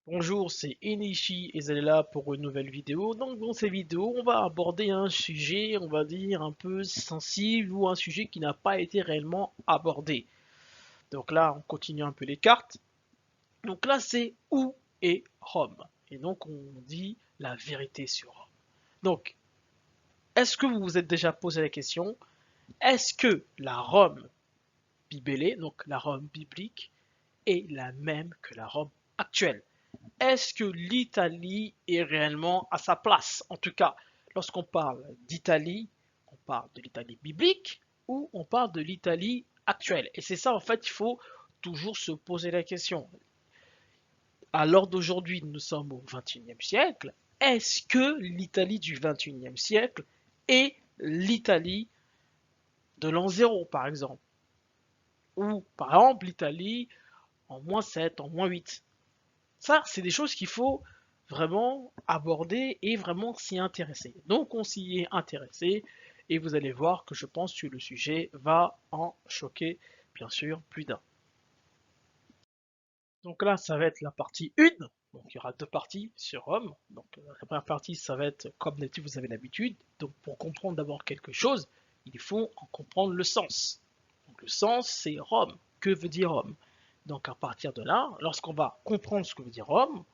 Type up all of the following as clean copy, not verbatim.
Bonjour, c'est Enishi et vous êtes là pour une nouvelle vidéo. Donc dans cette vidéo, on va aborder un sujet, on va dire, un peu sensible ou un sujet qui n'a pas été réellement abordé. Donc là, on continue un peu les cartes. Donc là, c'est où est Rome? Et donc on dit la vérité sur Rome. Donc, est-ce que vous vous êtes déjà posé la question, est-ce que la Rome bibélée, donc la Rome biblique, est la même que la Rome actuelle? Est-ce que l'Italie est réellement à sa place? En tout cas, lorsqu'on parle d'Italie, on parle de l'Italie biblique ou on parle de l'Italie actuelle? Et c'est ça, en fait, il faut toujours se poser la question. À l'heure d'aujourd'hui, nous sommes au XXIe siècle. Est-ce que l'Italie du XXIe siècle est l'Italie de l'an zéro, par exemple? Ou, par exemple, l'Italie en -7, en -8? Ça, c'est des choses qu'il faut vraiment aborder et vraiment s'y intéresser. Donc, on s'y est intéressé et vous allez voir que je pense que le sujet va en choquer, bien sûr, plus d'un. Donc là, ça va être la partie 1. Donc, il y aura deux parties sur Rome. Donc, la première partie, ça va être comme d'habitude, vous avez l'habitude. Donc, pour comprendre d'abord quelque chose, il faut en comprendre le sens. Donc, le sens, c'est Rome. Que veut dire Rome? Donc, à partir de là, lorsqu'on va comprendre ce que veut dire Rome,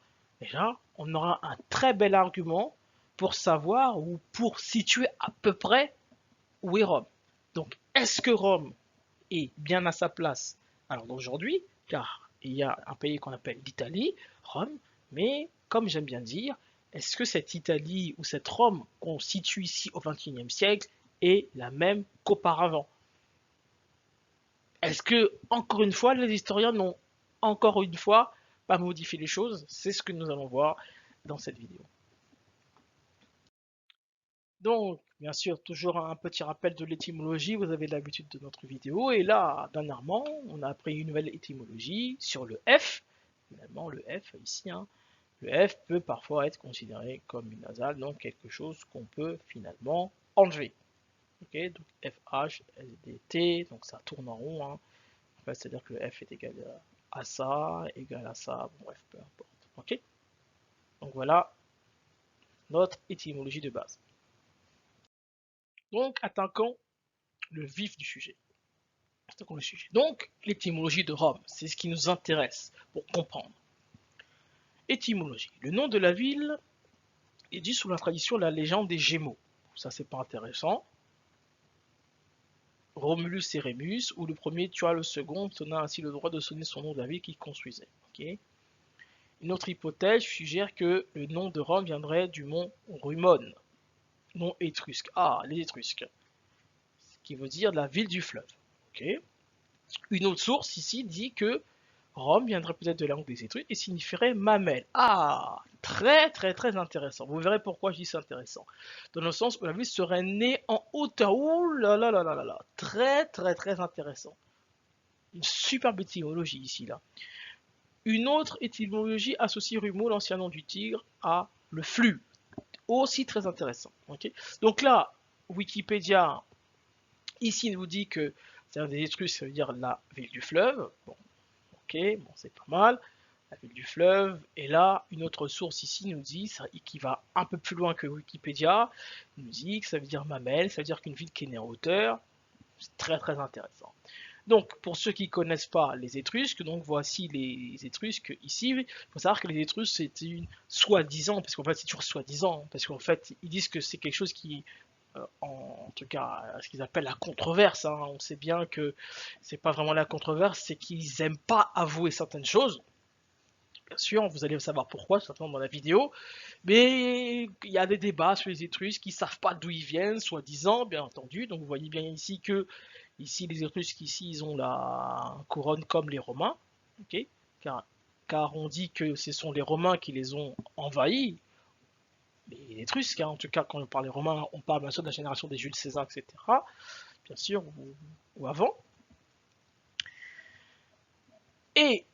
déjà, on aura un très bel argument pour savoir ou pour situer à peu près où est Rome. Donc, est-ce que Rome est bien à sa place alors d'aujourd'hui, car il y a un pays qu'on appelle l'Italie, Rome, mais comme j'aime bien dire, est-ce que cette Italie ou cette Rome qu'on situe ici au XXIe siècle est la même qu'auparavant? Est-ce que, encore une fois, les historiens n'ont encore une fois pas modifié les choses? C'est ce que nous allons voir dans cette vidéo. Donc, bien sûr, toujours un petit rappel de l'étymologie, vous avez l'habitude de notre vidéo. Et là, dernièrement, on a appris une nouvelle étymologie sur le F. Finalement, le F ici, hein, le F peut parfois être considéré comme une nasale, donc quelque chose qu'on peut finalement enlever. Ok, donc FH, SDT, donc ça tourne en rond. Hein. En fait, c'est-à-dire que le F est égal à ça, bon, bref, peu importe. Ok, donc voilà notre étymologie de base. Donc, attaquons le vif du sujet. Donc, l'étymologie de Rome, c'est ce qui nous intéresse pour comprendre. Étymologie. Le nom de la ville est dit sous la tradition de la légende des Gémeaux. Ça, c'est pas intéressant. Romulus et Rémus, où le premier tua le second, tenant ainsi le droit de sonner son nom de la ville qu'il construisait. Okay. Une autre hypothèse suggère que le nom de Rome viendrait du mont Rumone, nom étrusque. Ah, les Étrusques, ce qui veut dire la ville du fleuve. Okay. Une autre source ici dit que Rome viendrait peut-être de la langue des Étrusques et signifierait mamelle. Ah, très très très intéressant. Vous verrez pourquoi je dis c'est intéressant. Dans le sens où la ville serait née en hauteur. Ouh là là là là là là. Très très très intéressant. Une superbe étymologie ici là. Une autre étymologie associe Rumeau, l'ancien nom du tigre, à le flux. Aussi très intéressant. Okay. Donc là, Wikipédia ici nous dit que c'est un des Étrusques, ça veut dire la ville du fleuve. Bon, ok, bon, c'est pas mal. La ville du fleuve. Et là, une autre source ici nous dit, qui va un peu plus loin que Wikipédia, nous dit que ça veut dire mamelle, ça veut dire qu'une ville qui est née en hauteur. C'est très très intéressant. Donc, pour ceux qui ne connaissent pas les Étrusques, donc voici les Étrusques ici. Il faut savoir que les Étrusques, c'est une soi-disant, parce qu'en fait, c'est toujours soi-disant, parce qu'en fait, ils disent que c'est quelque chose qui, en tout cas, ce qu'ils appellent la controverse. Hein. On sait bien que c'est pas vraiment la controverse, c'est qu'ils n'aiment pas avouer certaines choses. Bien sûr, vous allez savoir pourquoi, certainement dans la vidéo. Mais il y a des débats sur les Étrusques qui ne savent pas d'où ils viennent, soi-disant, bien entendu. Donc vous voyez bien ici que ici les Étrusques, ici, ils ont la couronne comme les Romains. Okay, car on dit que ce sont les Romains qui les ont envahis. Les Étrusques, hein, en tout cas, quand on parle des Romains, on parle bien sûr de la génération des Jules César, etc. Bien sûr, ou avant. Et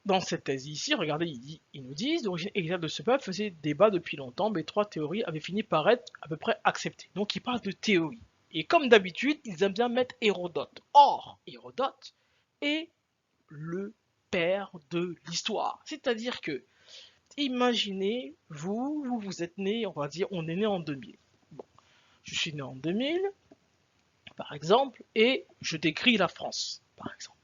dans cette thèse ici, regardez, ils nous disent l'origine exacte de ce peuple faisait débat depuis longtemps, mais trois théories avaient fini par être à peu près acceptées. Donc ils parlent de théorie. Et comme d'habitude, ils aiment bien mettre Hérodote. Or, Hérodote est le père de l'histoire. C'est-à-dire que imaginez, vous êtes né, on va dire, on est né en 2000. Bon, je suis né en 2000, par exemple, et je décris la France, par exemple.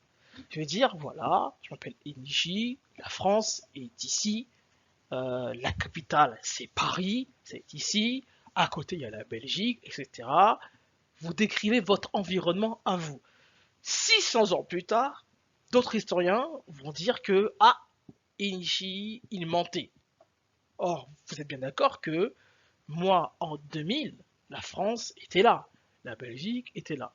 Je vais dire, voilà, je m'appelle Enishi, la France est ici, la capitale c'est Paris, c'est ici, à côté il y a la Belgique, etc. Vous décrivez votre environnement à vous. 600 ans plus tard, d'autres historiens vont dire que, ah, Enishi, il mentait. Or, vous êtes bien d'accord que moi, en 2000, la France était là, la Belgique était là.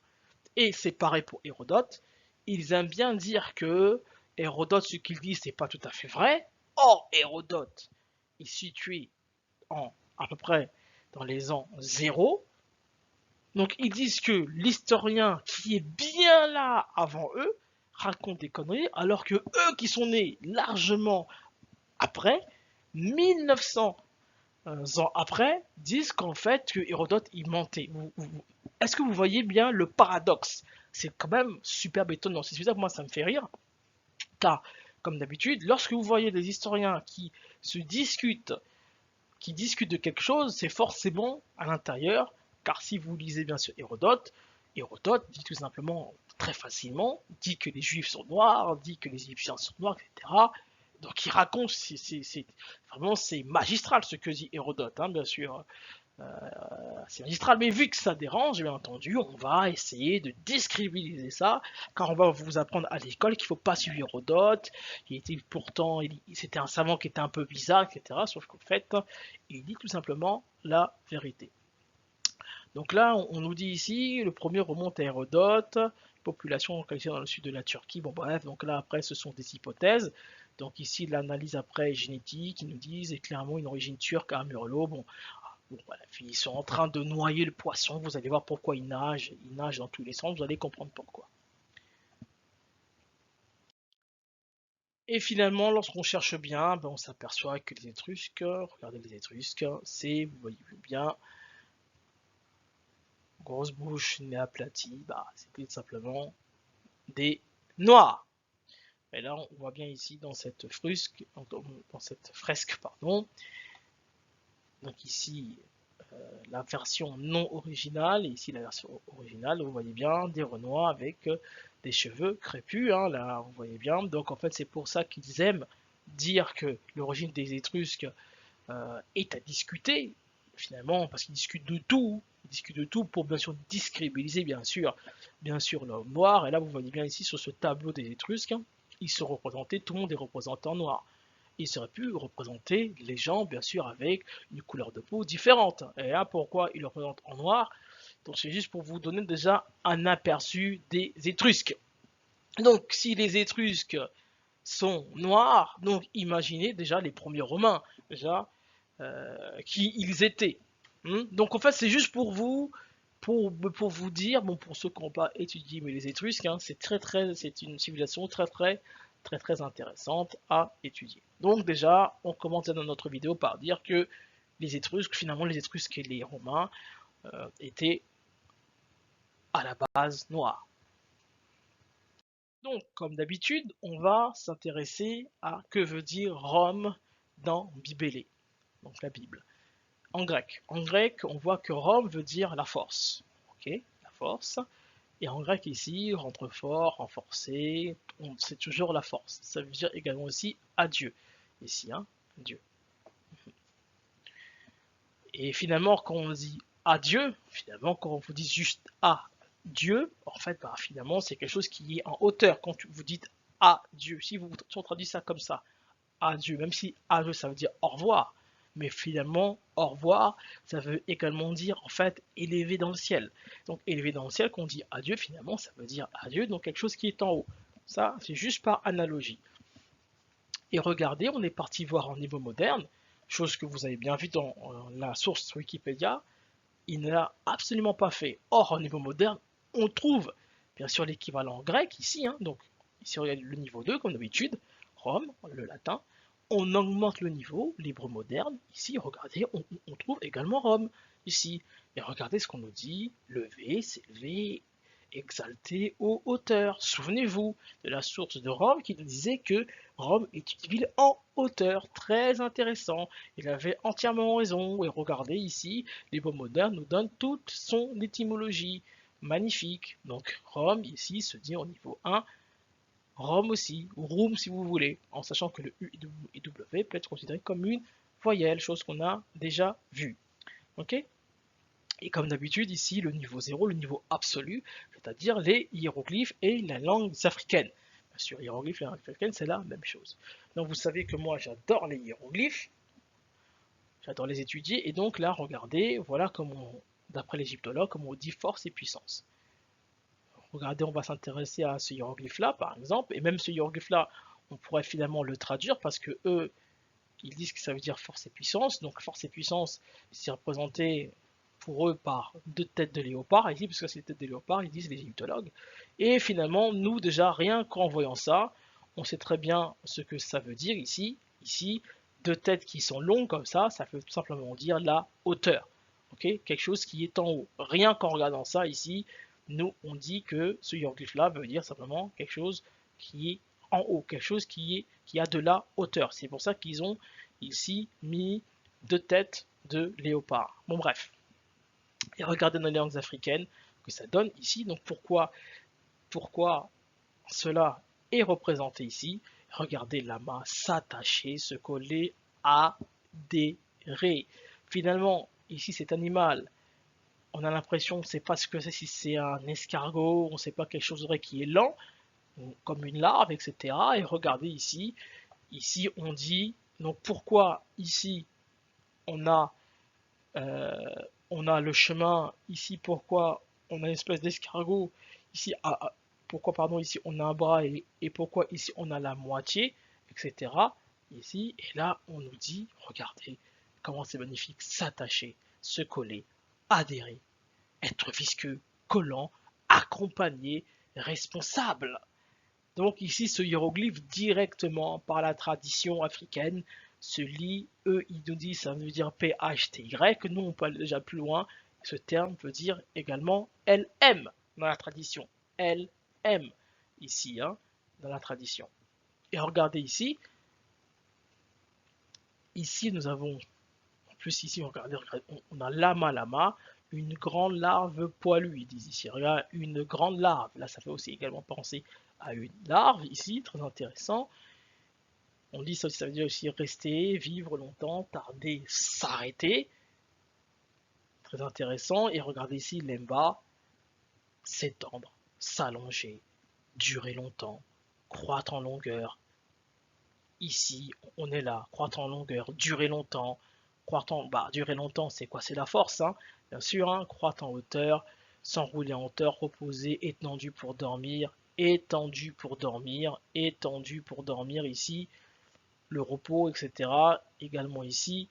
Et c'est pareil pour Hérodote. Ils aiment bien dire que Hérodote, ce qu'il dit, c'est pas tout à fait vrai. Or, Hérodote est situé en à peu près dans les ans 0. Donc ils disent que l'historien qui est bien là avant eux raconte des conneries, alors que eux qui sont nés largement après, 1900 ans après, disent qu'en fait que Hérodote il mentait. Est-ce que vous voyez bien le paradoxe? C'est quand même super étonnant. C'est ça que moi ça me fait rire, car comme d'habitude, lorsque vous voyez des historiens se discutent, qui discutent de quelque chose, c'est forcément à l'intérieur, car si vous lisez bien sûr Hérodote, Hérodote dit tout simplement, très facilement, dit que les Juifs sont noirs, dit que les Égyptiens sont noirs, etc. Donc il raconte, vraiment c'est magistral ce que dit Hérodote, hein, bien sûr. C'est magistral, mais vu que ça dérange, bien entendu, on va essayer de discrédibiliser ça, car on va vous apprendre à l'école qu'il ne faut pas suivre Hérodote, il était pourtant, c'était un savant qui était un peu bizarre, etc. Sauf qu'en fait, il dit tout simplement la vérité. Donc là, on nous dit ici, le premier remonte à Hérodote, population localisée dans le sud de la Turquie. Bon bref, donc là après, ce sont des hypothèses. Donc ici, l'analyse après génétique, ils nous disent clairement une origine turque à Amurlo. Bon, voilà, ils sont en train de noyer le poisson, vous allez voir pourquoi il nage dans tous les sens, vous allez comprendre pourquoi. Et finalement, lorsqu'on cherche bien, ben, on s'aperçoit que les Étrusques, regardez les Étrusques, c'est, vous voyez bien, grosse bouche, nez aplati, bah, c'est tout simplement des Noirs. Et là, on voit bien ici dans cette fresque, pardon, donc ici, la version non originale, et ici la version originale, vous voyez bien des Renois avec des cheveux crépus, hein, là vous voyez bien, donc en fait c'est pour ça qu'ils aiment dire que l'origine des Étrusques est à discuter, finalement, parce qu'ils discutent de tout, pour bien sûr discrédibiliser bien sûr l'homme noir, et là vous voyez bien ici sur ce tableau des Étrusques, hein, ils sont représentés, tout le monde est représenté en noir. Il aurait pu représenter les gens, bien sûr, avec une couleur de peau différente. Et là, pourquoi il le représente en noir? Donc, c'est juste pour vous donner déjà un aperçu des Étrusques. Donc, si les Étrusques sont noirs, donc imaginez déjà les premiers Romains, déjà, qui ils étaient. Donc, en fait, c'est juste pour vous, pour vous dire, bon, pour ceux qui n'ont pas étudié, mais les Étrusques, hein, c'est une civilisation très intéressante à étudier. Donc déjà, on commence dans notre vidéo par dire que les Étrusques, finalement les Étrusques et les Romains étaient à la base noirs. Donc comme d'habitude, on va s'intéresser à que veut dire Rome dans Bibélé, donc la Bible. En grec, on voit que Rome veut dire la force. Ok, la force. Et en grec ici, rentre fort, renforcer, c'est toujours la force. Ça veut dire également aussi adieu. Ici, hein, Dieu. Et finalement, quand on dit adieu, finalement, quand on vous dit juste adieu, en fait, bah, finalement, c'est quelque chose qui est en hauteur. Quand vous dites adieu, si on traduit ça comme ça, adieu, même si adieu, ça veut dire au revoir, mais finalement, au revoir, ça veut également dire, en fait, élevé dans le ciel. Donc, élevé dans le ciel, quand on dit adieu, finalement, ça veut dire adieu, donc quelque chose qui est en haut. Ça, c'est juste par analogie. Et regardez, on est parti voir en niveau moderne, chose que vous avez bien vu dans la source Wikipédia, il ne l'a absolument pas fait. Or, au niveau moderne, on trouve bien sûr l'équivalent grec ici, hein, donc ici on regarde le niveau 2 comme d'habitude, Rome, le latin, on augmente le niveau, l'hébreu moderne, ici regardez, on trouve également Rome, ici, et regardez ce qu'on nous dit, lever, s'élever, exalté aux hauteurs. Souvenez-vous de la source de Rome qui nous disait que Rome est une ville en hauteur. Très intéressant. Il avait entièrement raison. Et regardez ici, les mots modernes nous donnent toute son étymologie. Magnifique. Donc Rome ici se dit au niveau 1. Rome aussi, ou Room si vous voulez, en sachant que le U et W peut être considéré comme une voyelle, chose qu'on a déjà vue. Ok? Et comme d'habitude, ici, le niveau 0, le niveau absolu, c'est-à-dire les hiéroglyphes et la langue africaine. Bien sûr, hiéroglyphes et la langue africaine, c'est la même chose. Donc vous savez que moi, j'adore les hiéroglyphes, j'adore les étudier, et donc là, regardez, voilà comment, d'après l'égyptologue, comment on dit force et puissance. Regardez, on va s'intéresser à ce hiéroglyphe-là, par exemple, et même ce hiéroglyphe-là, on pourrait finalement le traduire parce que eux, ils disent que ça veut dire force et puissance. Donc force et puissance, c'est représenté pour eux par 2 têtes de léopard, ici, parce que c'est les têtes de léopard, ils disent les égyptologues. Et finalement, nous, déjà, rien qu'en voyant ça, on sait très bien ce que ça veut dire ici. Ici, 2 têtes qui sont longues comme ça veut tout simplement dire la hauteur. Okay, quelque chose qui est en haut. Rien qu'en regardant ça ici, nous, on dit que ce hiéroglyphe-là veut dire simplement quelque chose qui est en haut, quelque chose qui a de la hauteur. C'est pour ça qu'ils ont ici mis 2 têtes de léopard. Bon bref. Et regardez dans les langues africaines que ça donne ici. Donc pourquoi cela est représenté ici? Regardez lama s'attacher, se coller, adhérer. Finalement, ici cet animal, on a l'impression, on ne sait pas ce que c'est, si c'est un escargot, on ne sait pas quelque chose qui est lent, comme une larve, etc. Et regardez ici, on dit, donc pourquoi ici on a, euh, on a le chemin, ici pourquoi on a une espèce d'escargot, ici, pourquoi pardon, ici on a un bras et pourquoi ici on a la moitié, etc. Ici, et là on nous dit, regardez comment c'est magnifique, s'attacher, se coller, adhérer, être visqueux, collant, accompagné, responsable. Donc ici, ce hiéroglyphe, directement par la tradition africaine, se lit il nous dit, ça veut dire PHTY. Nous, on peut aller déjà plus loin. Ce terme veut dire également LM dans la tradition. LM, ici, hein, dans la tradition. Et regardez ici. Ici, nous avons, en plus ici, regardez, on a lama, une grande larve poilue, ils disent ici. Regarde, une grande larve. Là, ça fait aussi également penser à une larve ici, très intéressant. On dit ça, ça veut dire aussi rester, vivre longtemps, tarder, s'arrêter. Très intéressant. Et regardez ici, l'emba, s'étendre, s'allonger, durer longtemps, croître en longueur. Ici, on est là, croître en longueur, durer longtemps. Durer longtemps, c'est quoi? C'est la force, hein, bien sûr, hein, croître en hauteur, s'enrouler en hauteur, reposer, étendu pour dormir, étendu pour dormir, étendu pour dormir ici, le repos, etc. Également ici,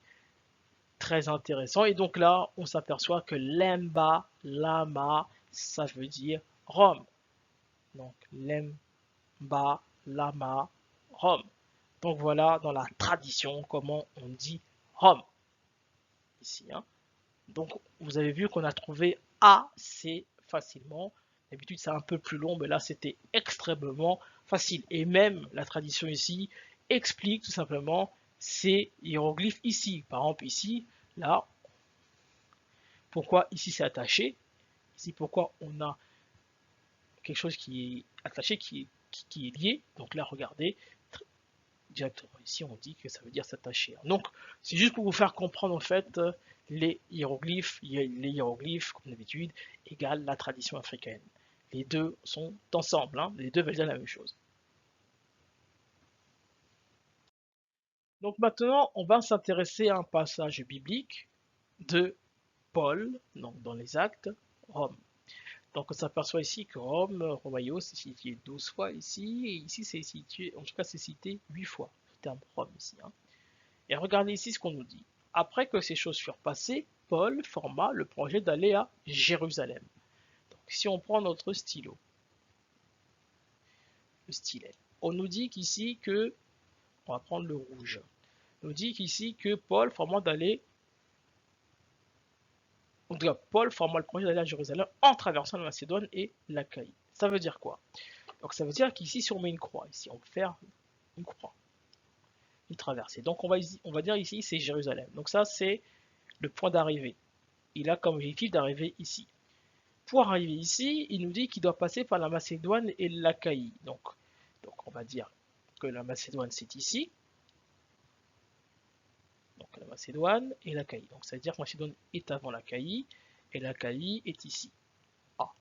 très intéressant. Et donc là, on s'aperçoit que lemba, lama, ça veut dire Rome. Donc lemba, lama, Rome. Donc voilà, dans la tradition, comment on dit Rome. Ici, hein. Donc vous avez vu qu'on a trouvé assez facilement. D'habitude c'est un peu plus long, mais là c'était extrêmement facile. Et même la tradition ici explique tout simplement ces hiéroglyphes ici. Par exemple ici, là, pourquoi ici c'est attaché. Ici pourquoi on a quelque chose qui est attaché, qui est lié. Donc là regardez, directement ici on dit que ça veut dire s'attacher. Donc c'est juste pour vous faire comprendre en fait les hiéroglyphes, comme d'habitude, égale la tradition africaine. Les deux sont ensemble, hein, les deux veulent dire la même chose. Donc maintenant, on va s'intéresser à un passage biblique de Paul, donc dans les Actes, Rome. Donc on s'aperçoit ici que Rome, Romaïos, c'est cité 12 fois ici, et ici c'est situé, en tout cas c'est cité 8 fois, le terme Rome ici. Hein. Et regardez ici ce qu'on nous dit. Après que ces choses furent passées, Paul forma le projet d'aller à Jérusalem. Donc si on prend notre stylo, le stylet, on nous dit qu'ici que, on va prendre le rouge, on nous dit qu'ici que Paul forma d'aller En tout cas, Paul forma le projet d'aller à Jérusalem en traversant la Macédoine et l'Achaïe. Ça veut dire quoi? Donc ça veut dire qu'ici, si on met une croix, ici, on peut faire une croix, une traversée. Donc on va dire ici, c'est Jérusalem. Donc ça, c'est le point d'arrivée. Il a comme objectif d'arriver ici. Pour arriver ici, il nous dit qu'il doit passer par la Macédoine et l'Achaïe. Donc on va dire que la Macédoine, c'est ici. Donc la Macédoine et l'Achaïe. Donc ça veut dire que la Macédoine est avant l'Achaïe et l'Achaïe est ici. Ah,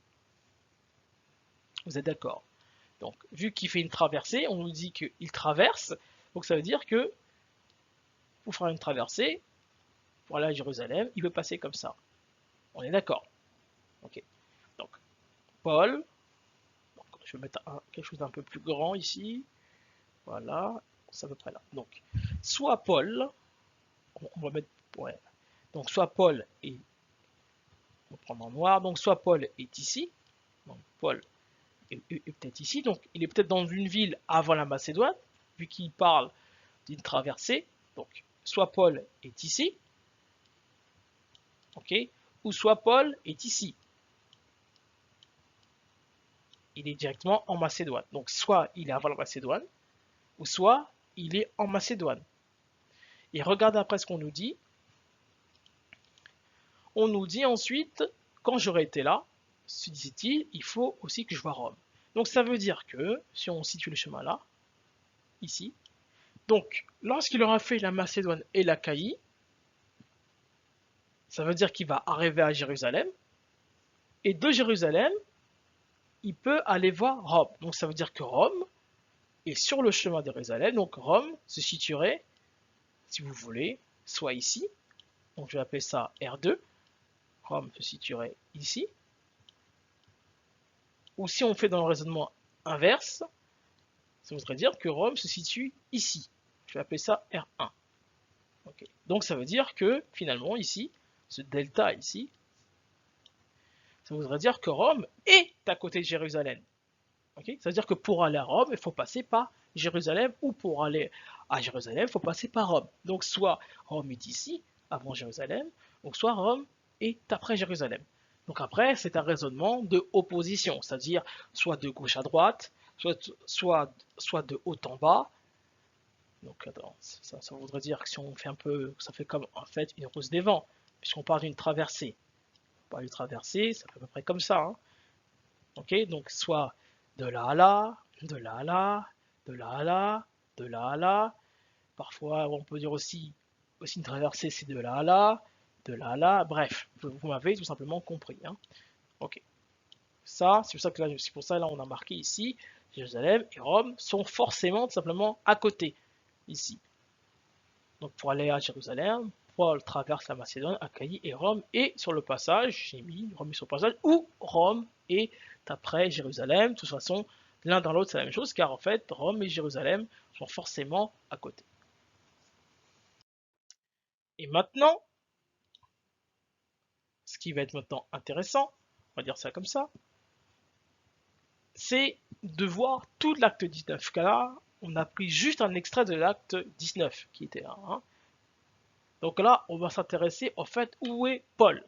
vous êtes d'accord? Donc vu qu'il fait une traversée, on nous dit qu'il traverse. Donc ça veut dire que pour faire une traversée, pour aller à Jérusalem, il peut passer comme ça. On est d'accord? Ok. Donc Paul, donc, je vais mettre quelque chose d'un peu plus grand ici. Voilà, c'est à peu près là. Donc soit Paul, on va mettre, ouais. Donc soit Paul est, on va prendre en noir, donc soit Paul est ici, donc Paul est peut-être ici, donc il est peut-être dans une ville avant la Macédoine, vu qu'il parle d'une traversée, donc soit Paul est ici, ok, ou soit Paul est ici, il est directement en Macédoine, donc soit il est avant la Macédoine, ou soit il est en Macédoine. Et regarde après ce qu'on nous dit, on nous dit ensuite, quand j'aurai été là, se disait-il, il faut aussi que je voie Rome. Donc ça veut dire que, si on situe le chemin là, ici, donc lorsqu'il aura fait la Macédoine et l'Achaïe, ça veut dire qu'il va arriver à Jérusalem, et de Jérusalem, il peut aller voir Rome. Donc ça veut dire que Rome est sur le chemin de Jérusalem, donc Rome se situerait, si vous voulez, soit ici, donc je vais appeler ça R2, Rome se situerait ici, ou si on fait dans le raisonnement inverse, ça voudrait dire que Rome se situe ici. Je vais appeler ça R1. Okay. Donc ça veut dire que finalement ici, ce delta ici, ça voudrait dire que Rome est à côté de Jérusalem. Okay. Ça veut dire que pour aller à Rome, il faut passer par Jérusalem, ou pour aller à Jérusalem, il faut passer par Rome. Donc soit Rome est ici, avant Jérusalem, ou soit Rome est après Jérusalem. Donc après, c'est un raisonnement de opposition, c'est-à-dire soit de gauche à droite, soit de haut en bas. Donc attends, ça voudrait dire que si on fait un peu, ça fait comme en fait une rose des vents, puisqu'on parle d'une traversée. On parle d'une traversée, ça fait à peu près comme ça. Hein. Ok, donc soit de là à là, de là à là, de là à là, de là à là. Parfois, on peut dire aussi une traversée, c'est de là à là, de là à là. Bref, vous m'avez tout simplement compris. Hein. Ok. Ça, c'est pour ça que là, on a marqué ici, Jérusalem et Rome sont forcément tout simplement à côté, ici. Donc pour aller à Jérusalem, Paul traverse la Macédoine, Achaïe et Rome, et sur le passage, j'ai mis Rome sur le passage, où Rome est après Jérusalem. De toute façon, l'un dans l'autre, c'est la même chose, car en fait, Rome et Jérusalem sont forcément à côté. Et maintenant, ce qui va être maintenant intéressant, on va dire ça comme ça, c'est de voir tout l'acte 19. Car là, on a pris juste un extrait de l'acte 19 qui était là. Hein. Donc là, on va s'intéresser au fait où est Paul.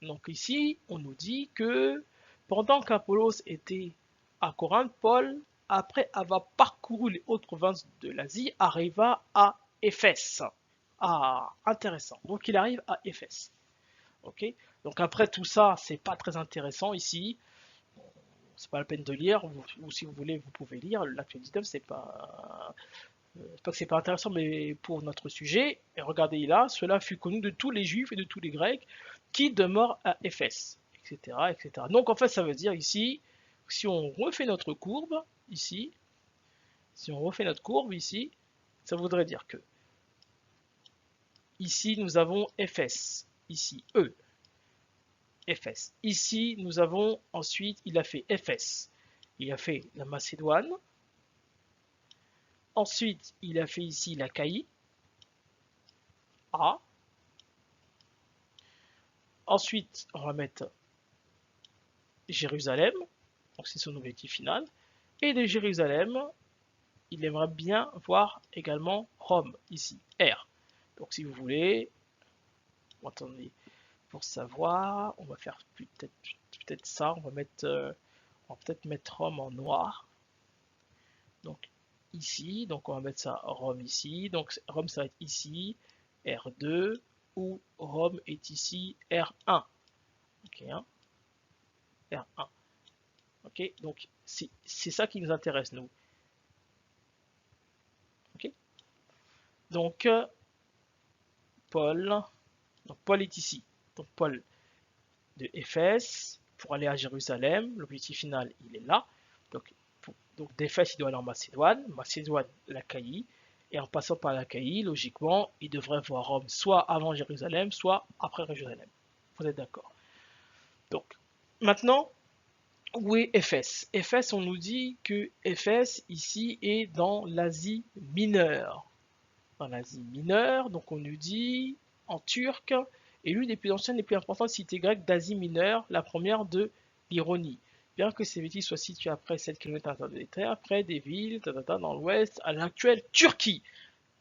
Donc ici, on nous dit que pendant qu'Apollos était à Corinthe, Paul, après avoir parcouru les hautes provinces de l'Asie, arriva à Éphèse. Ah, intéressant. Donc il arrive à Éphèse. Ok. Donc après tout ça, c'est pas très intéressant ici. C'est pas la peine de lire. Ou si vous voulez, vous pouvez lire. L'acte 19, c'est pas que c'est pas intéressant, mais pour notre sujet, et regardez là, cela fut connu de tous les Juifs et de tous les Grecs qui demeurent à Éphèse, etc., etc. Donc en fait, ça veut dire ici, si on refait notre courbe, ici, si on refait notre courbe ici, ça voudrait dire que ici nous avons Éphèse, ici E, Éphèse. Ici nous avons ensuite, il a fait Éphèse, il a fait la Macédoine, ensuite il a fait ici l'Achaïe, A. Ensuite, on va mettre Jérusalem, donc c'est son objectif final. Et de Jérusalem, il aimerait bien voir également Rome, ici, R. Donc si vous voulez, attendez, pour savoir, on va faire peut-être ça, on va peut-être mettre Rome en noir. Donc ici, donc on va mettre ça Rome ici, donc Rome ça va être ici, R2, ou Rome est ici, R1. Ok, hein, R1. Ok, donc c'est ça qui nous intéresse nous. Ok, donc Paul, donc Paul est ici. Donc Paul de Éphèse pour aller à Jérusalem, l'objectif final il est là. Donc d'Éphèse il doit aller en Macédoine, Macédoine l'Achaïe, et en passant par l'Achaïe, logiquement, il devrait voir Rome soit avant Jérusalem, soit après Jérusalem. Vous êtes d'accord? Donc maintenant, où est Éphèse? Éphèse, on nous dit que Éphèse ici est dans l'Asie mineure. Dans l'Asie mineure, donc on nous dit en turc, est l'une des plus anciennes et plus importantes cités grecques d'Asie mineure, la première de l'Ironie. Bien que ces bêtises soient situées à près 7 km de l'Éther, près des villes dans l'ouest, à l'actuelle Turquie.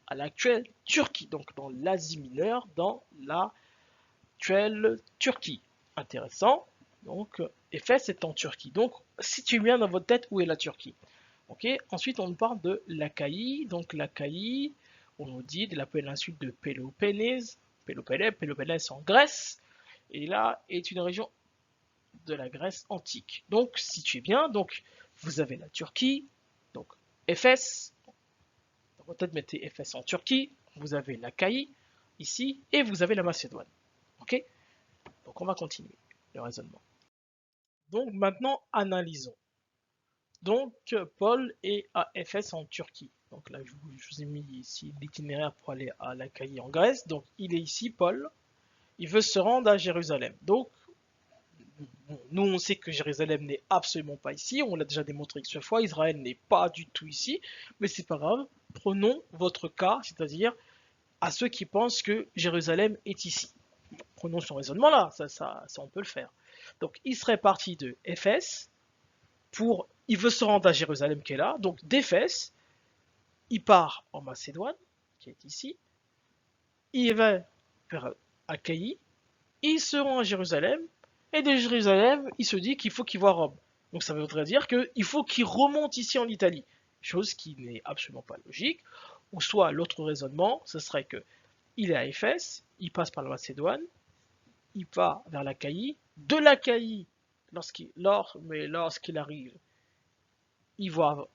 À l'actuelle Turquie, donc dans l'Asie mineure, dans l'actuelle Turquie. Intéressant. Donc, Éphèse est en Turquie. Donc, situez bien dans votre tête où est la Turquie. Ok. Ensuite, on parle de l'Achaïe. Donc, l'Achaïe, on nous dit de la péninsule de Péloponnèse. Péloponnèse en Grèce. Et là est une région de la Grèce antique. Donc, situez bien. Donc, vous avez la Turquie. Donc, Éphèse. Dans votre tête, mettez Éphèse en Turquie. Vous avez l'Achaïe ici. Et vous avez la Macédoine. Ok. Donc, on va continuer le raisonnement. Donc, maintenant, analysons. Donc, Paul est à Éphèse en Turquie. Donc là, je vous ai mis ici l'itinéraire pour aller à l'Achaïe en Grèce. Donc, il est ici, Paul. Il veut se rendre à Jérusalem. Donc, bon, nous, on sait que Jérusalem n'est absolument pas ici. On l'a déjà démontré une fois. Israël n'est pas du tout ici. Mais c'est pas grave. Prenons votre cas, c'est-à-dire à ceux qui pensent que Jérusalem est ici. Prenons son raisonnement là. Ça, on peut le faire. Donc, il serait parti de Éphèse il veut se rendre à Jérusalem qui est là, donc d'Éphèse, il part en Macédoine, qui est ici, il va vers Achaïe, il se rend à Jérusalem, et de Jérusalem, il se dit qu'il faut qu'il voit Rome. Donc ça voudrait dire qu'il faut qu'il remonte ici en Italie, chose qui n'est absolument pas logique, ou soit l'autre raisonnement, ce serait que il est à Éphèse, il passe par la Macédoine, il part vers l'Achaïe, de l'Achaïe, lorsqu'il arrive, il va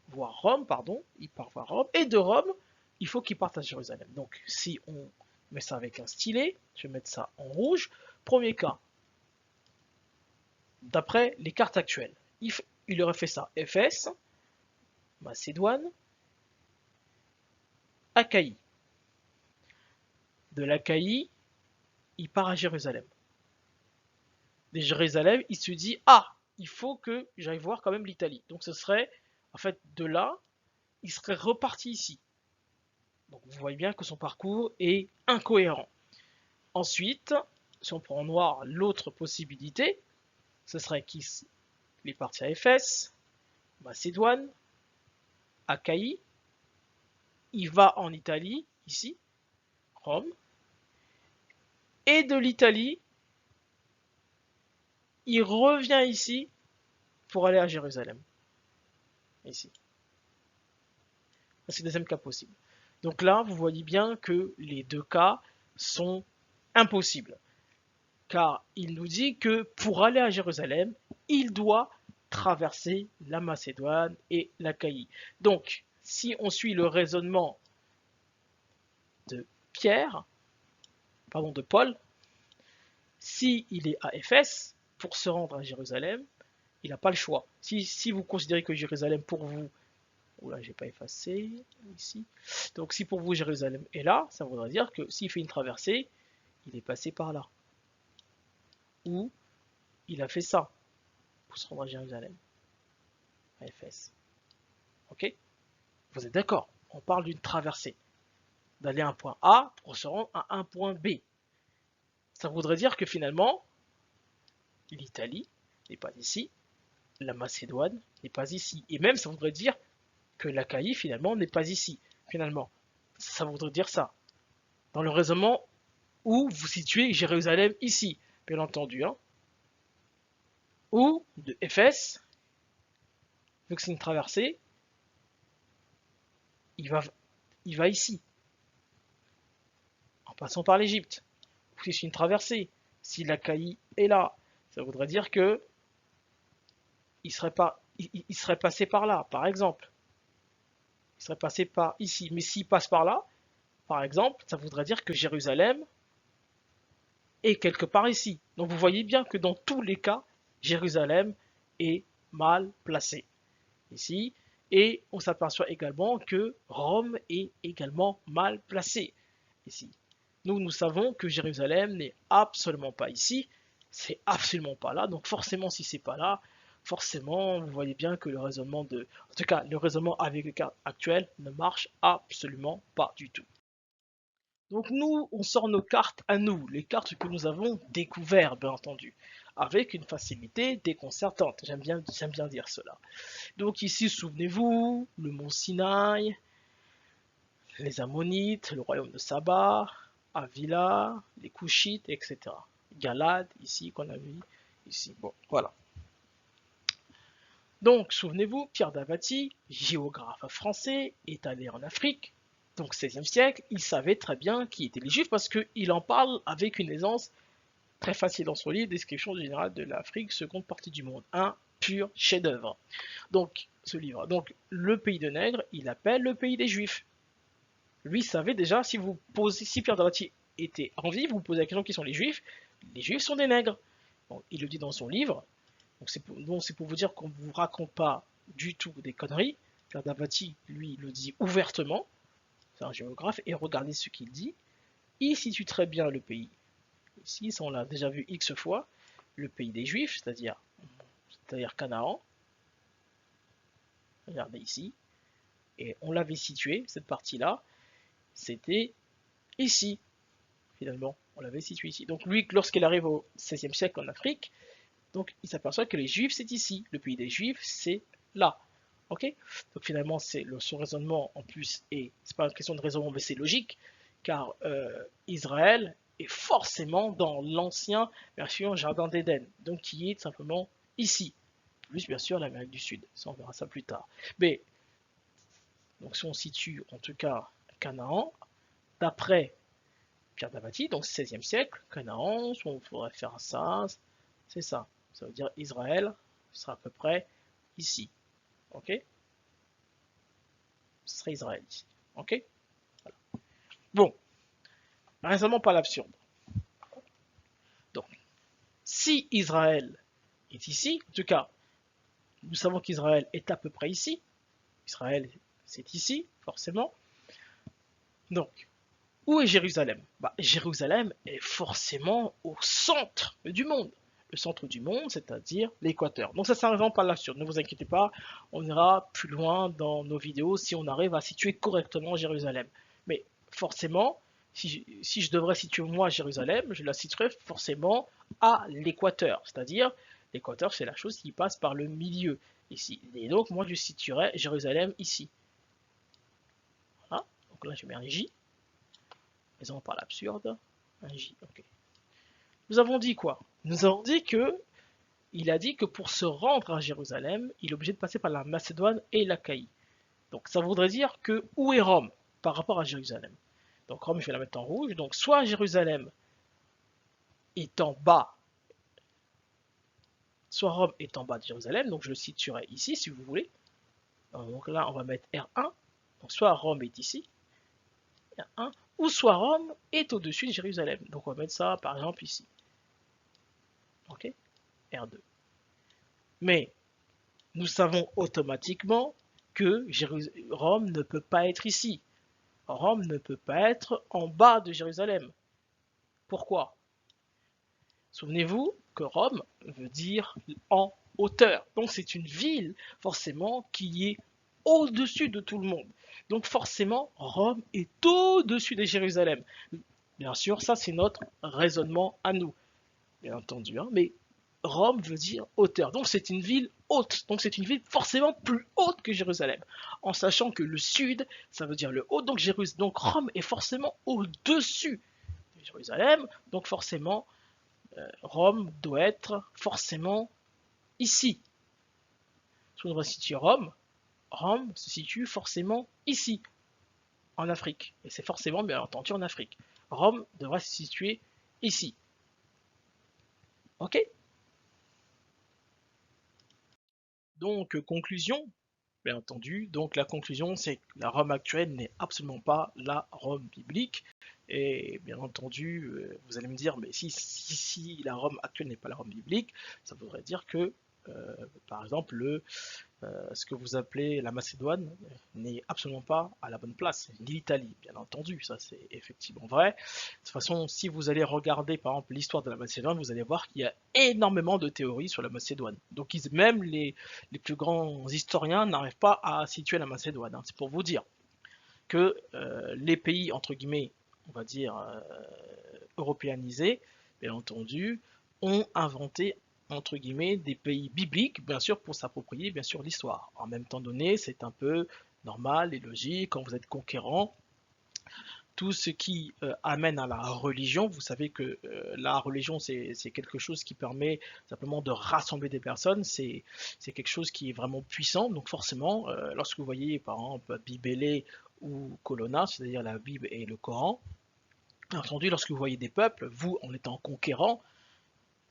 voir Rome, pardon, il part voir Rome, et de Rome, il faut qu'il parte à Jérusalem. Donc, si on met ça avec un stylet, je vais mettre ça en rouge. Premier cas, d'après les cartes actuelles, il aurait fait ça Éphèse, Macédoine, Achaïe. De l'Achaïe, il part à Jérusalem. De Jérusalem, il se dit, ah, il faut que j'aille voir quand même l'Italie. Donc, ce serait, en fait, de là, il serait reparti ici. Donc vous voyez bien que son parcours est incohérent. Ensuite, si on prend en noir l'autre possibilité, ce serait qu'il est parti à Éphèse, Macédoine, Achaïe, il va en Italie, ici, Rome, et de l'Italie, il revient ici pour aller à Jérusalem. Ici. C'est le deuxième cas possible. Donc là, vous voyez bien que les deux cas sont impossibles. Car il nous dit que pour aller à Jérusalem, il doit traverser la Macédoine et l'Achaïe. Donc, si on suit le raisonnement de de Paul, s'il est à Éphèse, pour se rendre à Jérusalem, il n'a pas le choix. Si vous considérez que Jérusalem pour vous, oula, j'ai pas effacé ici. Donc si pour vous Jérusalem est là, ça voudrait dire que s'il fait une traversée, il est passé par là. Ou il a fait ça pour se rendre à Jérusalem, à Éphèse. Ok? Vous êtes d'accord? On parle d'une traversée. D'aller à un point A pour se rendre à un point B. Ça voudrait dire que finalement, l'Italie n'est pas ici, la Macédoine n'est pas ici. Et même, ça voudrait dire que l'Achaïe, finalement, n'est pas ici. Finalement, ça voudrait dire ça. Dans le raisonnement ou vous situez Jérusalem ici, bien entendu, hein, ou de Éphèse, vu que c'est une traversée, il va, il va ici, en passant par l'Égypte. Si c'est une traversée, si l'Achaïe est là, ça voudrait dire que il serait passé par là, par exemple. Il serait passé par ici. Mais s'il passe par là, par exemple, ça voudrait dire que Jérusalem est quelque part ici. Donc vous voyez bien que dans tous les cas, Jérusalem est mal placé ici. Et on s'aperçoit également que Rome est également mal placé ici. Nous savons que Jérusalem n'est absolument pas ici, c'est absolument pas là. Donc forcément, si c'est pas là, forcément, vous voyez bien que le raisonnement en tout cas, le raisonnement avec les cartes actuelles ne marche absolument pas du tout. Donc nous, on sort nos cartes à nous, les cartes que nous avons découvertes, bien entendu, avec une facilité déconcertante. J'aime bien dire cela. Donc ici, souvenez-vous, le mont Sinaï, les Ammonites, le royaume de Saba, Avila, les Couchites, etc. Galade, ici, qu'on a vu, ici. Bon, voilà. Donc, souvenez-vous, Pierre Davati, géographe français, est allé en Afrique, donc 16e siècle, il savait très bien qui étaient les Juifs parce qu'il en parle avec une aisance très facile dans son livre, Description générale de l'Afrique, seconde partie du monde. Un pur chef-d'œuvre. Donc, ce livre. Donc, le pays de Nègre, il appelle le pays des Juifs. Lui savait déjà, si Pierre Davati était en vie, vous vous posez la question qui sont les Juifs sont des nègres. Bon, il le dit dans son livre, donc c'est pour vous dire qu'on ne vous raconte pas du tout des conneries. Pierre Davati, lui, le dit ouvertement, c'est un géographe, et regardez ce qu'il dit. Il situe très bien le pays. Ici, on l'a déjà vu X fois, le pays des Juifs, c'est-à-dire Canaan. Regardez ici. Et on l'avait situé, cette partie-là, c'était ici, finalement. On l'avait situé ici. Donc lui, lorsqu'il arrive au XVIe siècle en Afrique, donc il s'aperçoit que les Juifs, c'est ici. Le pays des Juifs, c'est là. Ok. Donc finalement, son raisonnement, en plus, et c'est pas une question de raisonnement, mais c'est logique, car Israël est forcément dans l'ancien version Jardin d'Éden, donc qui est simplement ici. Plus bien sûr l'Amérique du Sud, ça on verra ça plus tard. Mais, donc si on situe en tout cas Canaan, d'après Pierre Davati, donc 16e siècle, Canaan, on pourrait faire ça, c'est ça. Ça veut dire Israël sera à peu près ici. Ok. Ce serait Israël ici. Ok. Voilà. Bon, raisonnement pas l'absurde. Donc, si Israël est ici, en tout cas, nous savons qu'Israël est à peu près ici. Israël, c'est ici, forcément. Donc, où est Jérusalem? Jérusalem est forcément au centre du monde. Le centre du monde, c'est-à-dire l'équateur. Donc ça, c'est un exemple pas l'absurde. Ne vous inquiétez pas, on ira plus loin dans nos vidéos si on arrive à situer correctement Jérusalem. Mais forcément, si je devrais situer moi Jérusalem, je la situerais forcément à l'équateur. C'est-à-dire, l'équateur, c'est la chose qui passe par le milieu ici. Et donc, moi, je situerais Jérusalem ici. Voilà. Donc là, je mets un J. Raison par l'absurde. Un J, ok. Nous avons dit quoi? Nous avons dit que il a dit que pour se rendre à Jérusalem, il est obligé de passer par la Macédoine et l'Achaïe. Donc ça voudrait dire que où est Rome par rapport à Jérusalem? Donc Rome, je vais la mettre en rouge. Donc soit Jérusalem est en bas, soit Rome est en bas de Jérusalem. Donc je le situerai ici si vous voulez. Donc là, on va mettre R1. Donc soit Rome est ici, R1, ou soit Rome est au-dessus de Jérusalem. Donc on va mettre ça par exemple ici. Ok, R2. Mais nous savons automatiquement que Rome ne peut pas être ici. Rome ne peut pas être en bas de Jérusalem. Pourquoi? Souvenez-vous que Rome veut dire en hauteur. Donc c'est une ville forcément qui est au-dessus de tout le monde. Donc forcément, Rome est au-dessus de Jérusalem. Bien sûr, ça c'est notre raisonnement à nous, bien entendu. Hein, mais Rome veut dire hauteur. Donc c'est une ville haute. Donc c'est une ville forcément plus haute que Jérusalem. En sachant que le sud, ça veut dire le haut. Donc Rome est forcément au-dessus Jérusalem, donc forcément, Rome doit être forcément ici. Si on doit situer Rome, Rome se situe forcément ici, en Afrique. Et c'est forcément, bien entendu, en Afrique. Rome devrait se situer ici. Ok? Donc, conclusion, bien entendu. Donc, la conclusion, c'est que la Rome actuelle n'est absolument pas la Rome biblique. Et bien entendu, vous allez me dire, mais si la Rome actuelle n'est pas la Rome biblique, ça voudrait dire que, par exemple, ce que vous appelez la Macédoine n'est absolument pas à la bonne place, ni l'Italie, bien entendu, ça c'est effectivement vrai. De toute façon, si vous allez regarder par exemple l'histoire de la Macédoine, vous allez voir qu'il y a énormément de théories sur la Macédoine. Donc même les plus grands historiens n'arrivent pas à situer la Macédoine. Hein. C'est pour vous dire que les pays, entre guillemets, on va dire, européanisés, bien entendu, ont inventé entre guillemets des pays bibliques, bien sûr pour s'approprier bien sûr l'histoire. En même temps donné, c'est un peu normal et logique quand vous êtes conquérant. Tout ce qui amène à la religion, vous savez que la religion c'est quelque chose qui permet simplement de rassembler des personnes, c'est quelque chose qui est vraiment puissant, donc forcément lorsque vous voyez par exemple Bibélé ou Colonna, c'est-à-dire la Bible et le Coran, bien entendu lorsque vous voyez des peuples, vous en étant conquérant,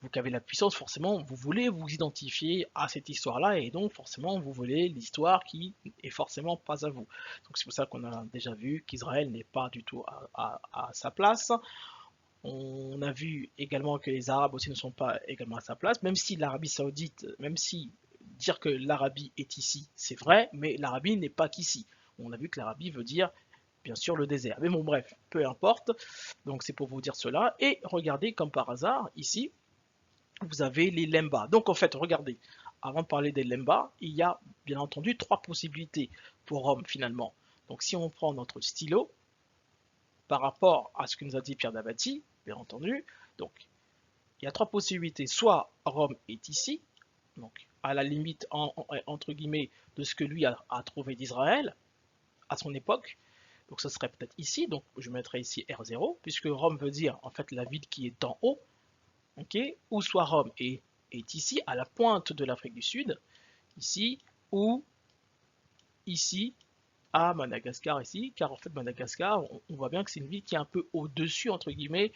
vous qui avez la puissance, forcément, vous voulez vous identifier à cette histoire-là, et donc forcément, vous voulez l'histoire qui est forcément pas à vous. Donc c'est pour ça qu'on a déjà vu qu'Israël n'est pas du tout à sa place. On a vu également que les Arabes aussi ne sont pas également à sa place, même si l'Arabie Saoudite, même si dire que l'Arabie est ici, c'est vrai, mais l'Arabie n'est pas qu'ici. On a vu que l'Arabie veut dire bien sûr le désert. Mais bon, bref, peu importe. Donc c'est pour vous dire cela. Et regardez comme par hasard, ici, vous avez les Lemba. Donc en fait, regardez, avant de parler des Lemba, il y a bien entendu trois possibilités pour Rome finalement. Donc si on prend notre stylo, par rapport à ce que nous a dit Pierre Davati, bien entendu, donc il y a trois possibilités. Soit Rome est ici, donc à la limite entre guillemets de ce que lui a trouvé d'Israël à son époque. Donc ce serait peut-être ici, donc je mettrai ici R0, puisque Rome veut dire en fait la ville qui est en haut, ok, ou soit Rome est ici, à la pointe de l'Afrique du Sud, ici, ou ici, à Madagascar, ici, car en fait Madagascar, on voit bien que c'est une ville qui est un peu au-dessus, entre guillemets,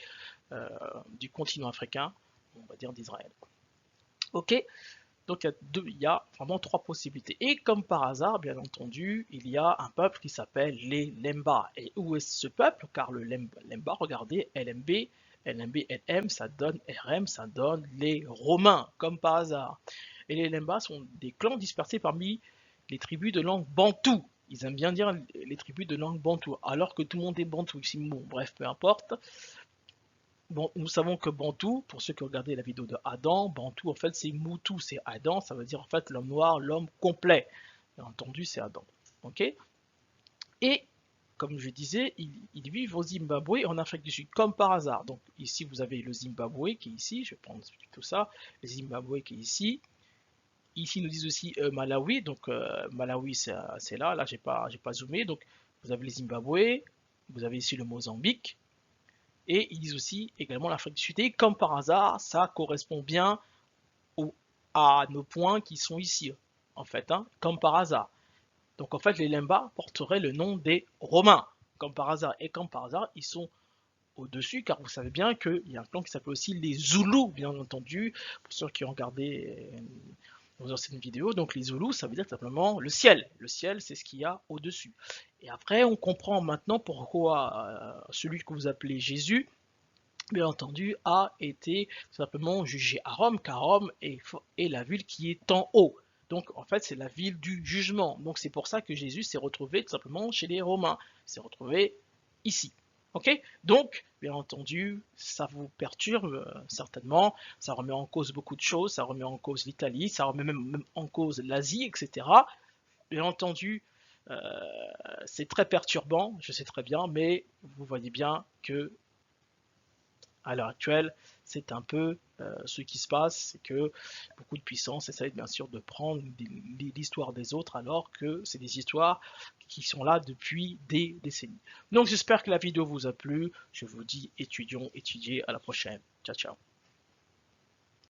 du continent africain, on va dire d'Israël. Ok, donc il y a vraiment trois possibilités. Et comme par hasard, bien entendu, il y a un peuple qui s'appelle les Lemba. Et où est ce peuple? Car le Lemba, regardez, LMB, LMB, LM, ça donne RM, ça donne les Romains, comme par hasard. Et les Lemba sont des clans dispersés parmi les tribus de langue bantou. Ils aiment bien dire les tribus de langue bantou, alors que tout le monde est bantou ici. Bon, bref, peu importe. Bon, nous savons que Bantou, pour ceux qui ont regardé la vidéo de Adam, Bantou en fait c'est Moutou, c'est Adam, ça veut dire en fait l'homme noir, l'homme complet. Bien entendu, c'est Adam. Ok? Et comme je disais, ils vivent au Zimbabwe et en Afrique du Sud, comme par hasard. Donc ici vous avez le Zimbabwe qui est ici, je vais prendre tout ça, le Zimbabwe qui est ici. Ici ils nous disent aussi Malawi, donc Malawi c'est là j'ai pas zoomé, donc vous avez le Zimbabwe, vous avez ici le Mozambique, et ils disent aussi également l'Afrique du Sud. Et comme par hasard, ça correspond bien à nos points qui sont ici, en fait, hein, comme par hasard. Donc en fait, les Lemba porteraient le nom des Romains, comme par hasard. Et comme par hasard, ils sont au-dessus, car vous savez bien qu'il y a un clan qui s'appelle aussi les Zoulous, bien entendu, pour ceux qui ont regardé nos anciennes vidéos. Donc les Zoulous, ça veut dire simplement le ciel. Le ciel, c'est ce qu'il y a au-dessus. Et après, on comprend maintenant pourquoi celui que vous appelez Jésus, bien entendu, a été simplement jugé à Rome, car Rome est la ville qui est en haut. Donc, en fait, c'est la ville du jugement. Donc, c'est pour ça que Jésus s'est retrouvé tout simplement chez les Romains. Il s'est retrouvé ici. Ok? Donc, bien entendu, ça vous perturbe certainement. Ça remet en cause beaucoup de choses. Ça remet en cause l'Italie. Ça remet même en cause l'Asie, etc. Bien entendu, c'est très perturbant, je sais très bien, mais vous voyez bien que à l'heure actuelle, c'est un peu ce qui se passe, c'est que beaucoup de puissances essayent bien sûr de prendre l'histoire des autres alors que c'est des histoires qui sont là depuis des décennies. Donc j'espère que la vidéo vous a plu. Je vous dis étudions, étudiez, à la prochaine. Ciao, ciao.